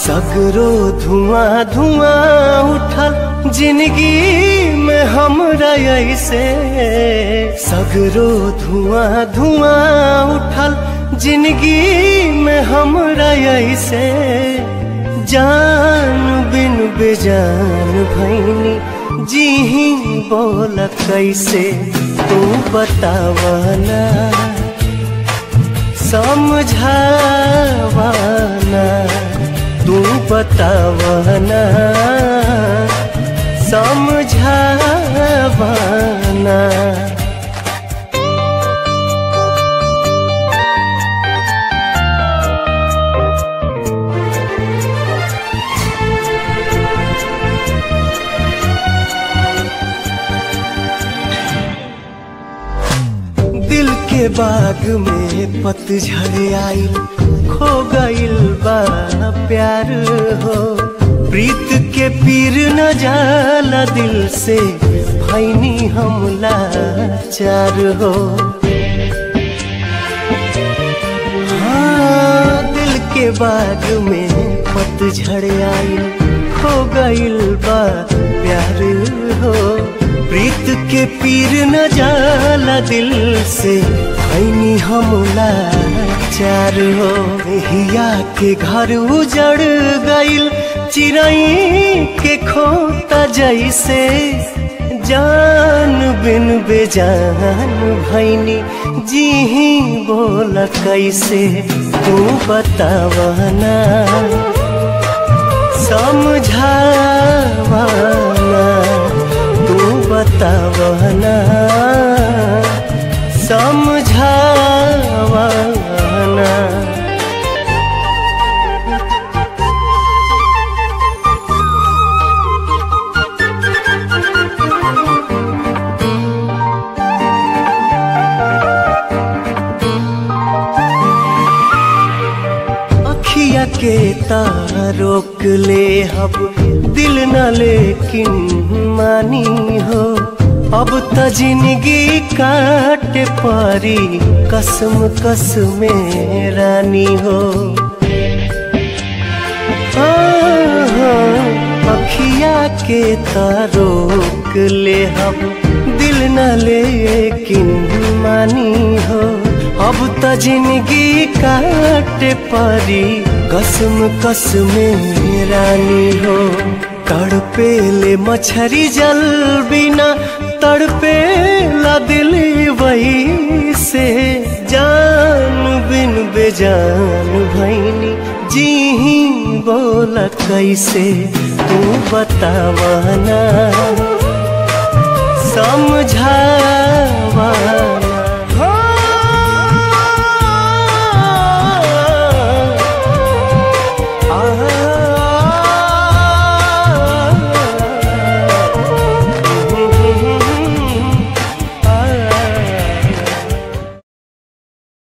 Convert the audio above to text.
सगरो धुआं धुआं उठल जिंदगी में हमरा ऐसे, सगरो धुआं धुआं उठल जिंदगी में हमरा ऐसे, जान बिन बेजान भैनी जी ही बोल कैसे, तू बतावना समझावना, तू बतावना समझावना। दिल के बाग में पतझड़ आइल, खो गइल बा प्यार हो, प्रीत के पीर न जाला दिल से, भैनी हम लाचार हो। हाँ, दिल के बाग में पतझड़ आइल, खो गइल बा प्यार हो, प्रीत के पीर न जाला दिल से, भैनी हम लाचार हो। हिया के घर उजड़ गइल चिरई के खोता जैसे, जान बिन बेजान भैनी जी ही बोल कैसे, तू बतावना समझावना, तू बतावना समझावना। अखिया के तारोक ले अब दिल न लेकिन मानी हो, अब त जिंदगी काटे पारी कसम कसम रानी हो। अखिया के तारोक ले अब दिल न लेकिन मानी हो, अब त जिंदगी काटे पारी कसम कसम रानी हो। तड़पे ले मछरी जल बिना तड़पे ला दिल वही से, जान बिन बेजान भैनी जी ही बोल कैसे, तू बतावना समझा